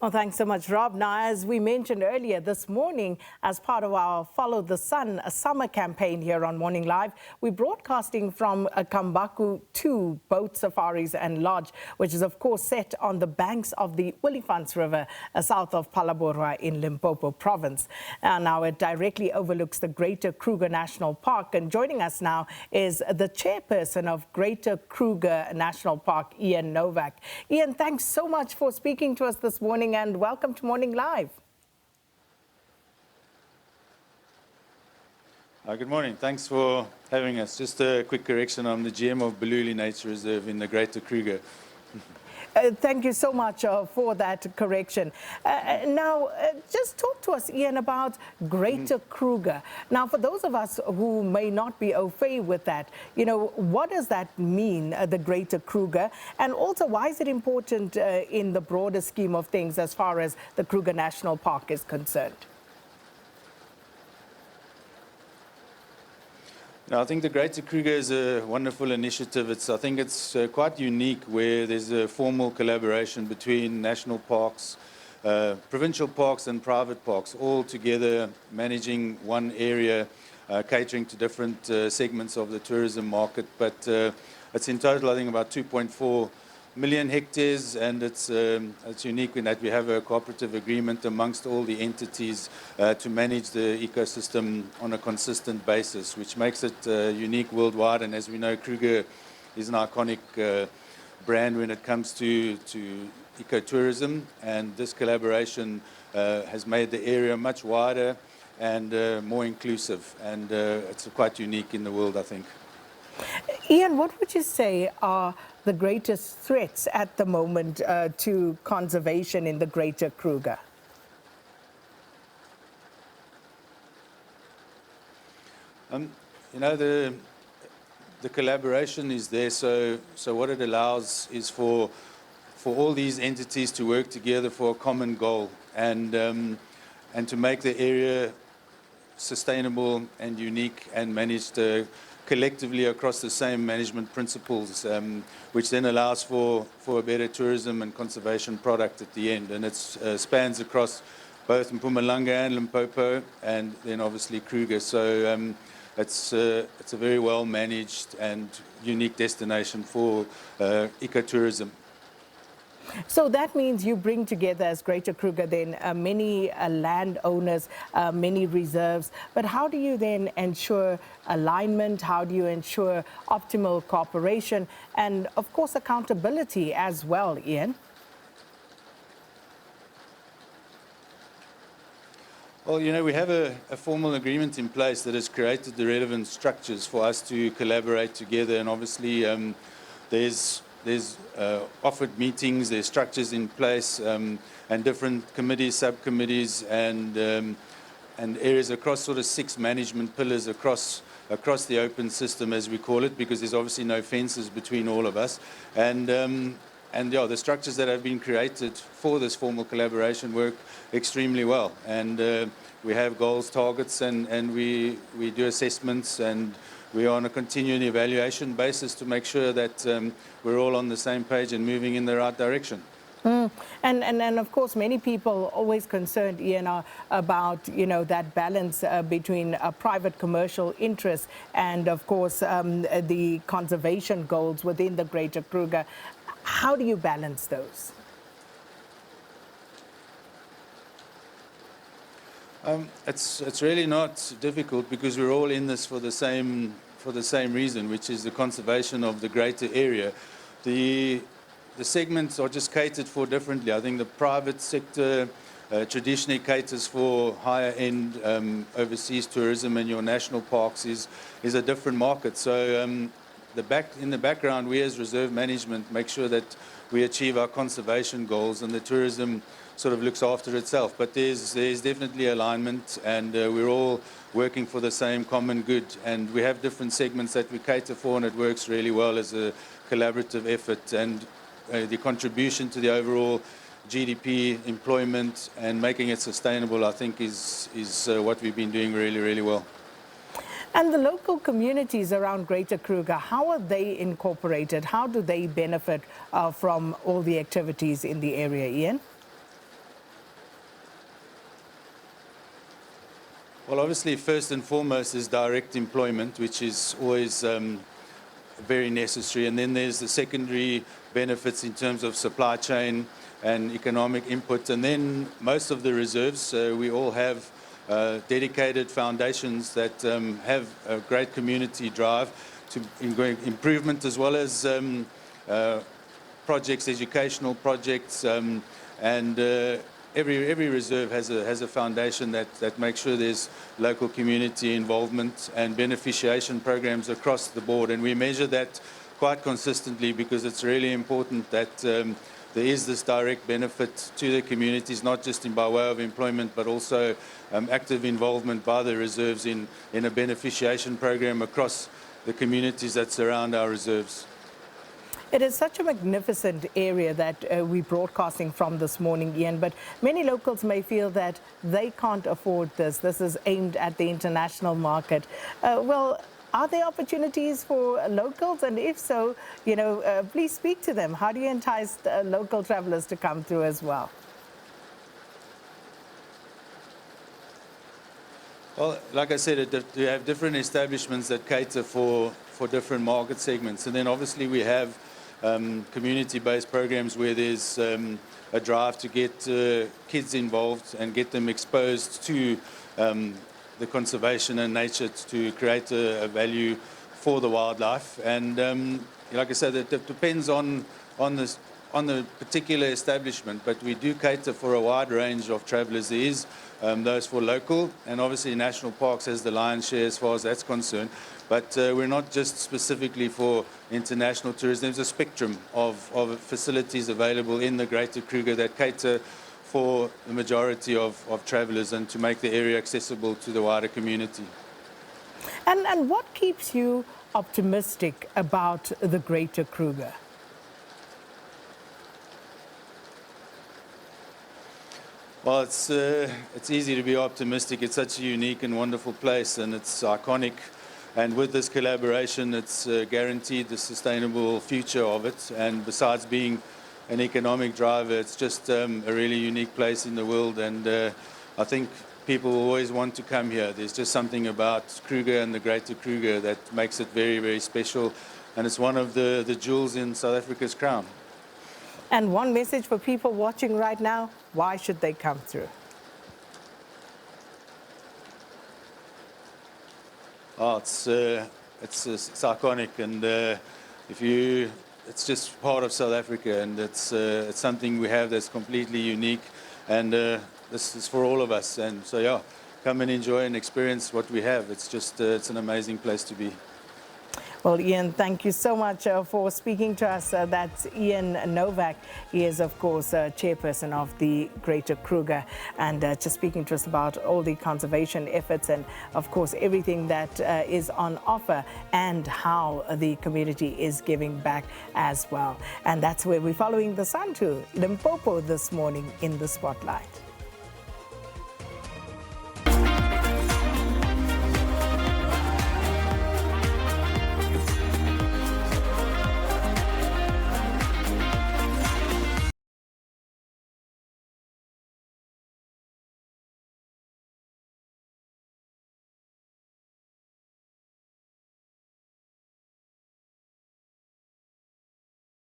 Well, thanks so much, Rob. Now, as we mentioned earlier this morning, as part of our Follow the Sun summer campaign here on Morning Live, we're broadcasting from Kambaku 2 boat safaris and lodge, which is, of course, set on the banks of the Olifants River, south of Phalaborwa in Limpopo province. Now, it directly overlooks the Greater Kruger National Park. And joining us now is the chairperson of Greater Kruger National Park, Ian Nowak. Ian, thanks so much for speaking to us this morning, and welcome to Morning Live. Good morning. Thanks for having us. Just a quick correction, I'm the GM of Baluli Nature Reserve in the Greater Kruger. Thank you so much for that correction. Now, just talk to us, Ian, about Greater Kruger. Now, for those of us who may not be au fait with that, you know, what does that mean, the Greater Kruger? And also, why is it important in the broader scheme of things as far as the Kruger National Park is concerned? Now, I think the Greater Kruger is a wonderful initiative. I think it's quite unique, where there's a formal collaboration between national parks, provincial parks and private parks, all together managing one area, catering to different segments of the tourism market. But it's in total, I think, about 2.4 million hectares, and it's unique in that we have a cooperative agreement amongst all the entities to manage the ecosystem on a consistent basis, which makes it unique worldwide. And as we know, Kruger is an iconic brand when it comes to ecotourism, and this collaboration has made the area much wider and more inclusive, and it's quite unique in the world, I think. Ian, what would you say are the greatest threats at the moment to conservation in the Greater Kruger? You know, the collaboration is there, so what it allows is for all these entities to work together for a common goal, and to make the area sustainable and unique and managed collectively across the same management principles, which then allows for a better tourism and conservation product at the end. And it spans across both Mpumalanga and Limpopo, and then obviously Kruger. So it's a very well managed and unique destination for ecotourism. So that means you bring together, as Greater Kruger, then many landowners, many reserves. But how do you then ensure alignment? How do you ensure optimal cooperation and, of course, accountability as well, Ian? Well, you know, we have a formal agreement in place that has created the relevant structures for us to collaborate together. And obviously, there's offered meetings, there's structures in place, and different committees, subcommittees, and areas across sort of 6 management pillars across the open system, as we call it, because there's obviously no fences between all of us. And yeah, the structures that have been created for this formal collaboration work extremely well. And we have goals, targets, and we do assessments, and we are on a continuing evaluation basis to make sure that we're all on the same page and moving in the right direction. And of course, many people always concerned, Ian, about, you know, that balance between private commercial interests and, of course, the conservation goals within the Greater Kruger. How do you balance those? It's really not difficult, because we're all in this for the same reason, which is the conservation of the greater area. The segments are just catered for differently. I think the private sector traditionally caters for higher end overseas tourism, and your national parks is a different market. So in the background, we as reserve management make sure that we achieve our conservation goals, and the tourism sort of looks after itself. But there's definitely alignment, and we're all working for the same common good, and we have different segments that we cater for, and it works really well as a collaborative effort. And the contribution to the overall GDP, employment, and making it sustainable, I think, is what we've been doing really, really well. And the local communities around Greater Kruger, how are they incorporated? How do they benefit from all the activities in the area, Ian? Well, obviously, first and foremost is direct employment, which is always very necessary. And then there's the secondary benefits in terms of supply chain and economic input. And then most of the reserves, we all have dedicated foundations that have a great community drive to improvement, as well as projects, educational projects, and every reserve has a foundation that makes sure there's local community involvement and beneficiation programs across the board. And we measure that quite consistently because it's really important that there is this direct benefit to the communities, not just by way of employment, but also active involvement by the reserves in a beneficiation program across the communities that surround our reserves. It is such a magnificent area that we're broadcasting from this morning, Ian, but many locals may feel that they can't afford this. This is aimed at the international market. Well, are there opportunities for locals? And if so, please speak to them. How do you entice local travelers to come through as well? Well, like I said, we have different establishments that cater for different market segments. And then obviously we have community-based programs where there's a drive to get kids involved and get them exposed to the conservation and nature to create a value for the wildlife. And like I said, it depends on the particular establishment, but we do cater for a wide range of travellers. There is those for local, and obviously national parks has the lion's share as far as that's concerned. But we're not just specifically for international tourism. There's a spectrum of facilities available in the Greater Kruger that cater for the majority of travellers and to make the area accessible to the wider community. And what keeps you optimistic about the Greater Kruger? Well, it's easy to be optimistic. It's such a unique and wonderful place, and it's iconic. And with this collaboration, it's guaranteed the sustainable future of it. And besides being an economic driver, it's just a really unique place in the world. And I think people always want to come here. There's just something about Kruger and the Greater Kruger that makes it very, very special. And it's one of the jewels in South Africa's crown. And one message for people watching right now, why should they come through? Oh, it's iconic, and it's just part of South Africa, and it's something we have that's completely unique, and this is for all of us. And so, yeah, come and enjoy and experience what we have. It's an amazing place to be. Well, Ian, thank you so much for speaking to us. That's Ian Nowak. He is, of course, chairperson of the Greater Kruger, and just speaking to us about all the conservation efforts and, of course, everything that is on offer and how the community is giving back as well. And that's where we're following the sun to, Limpopo this morning in the Spotlight.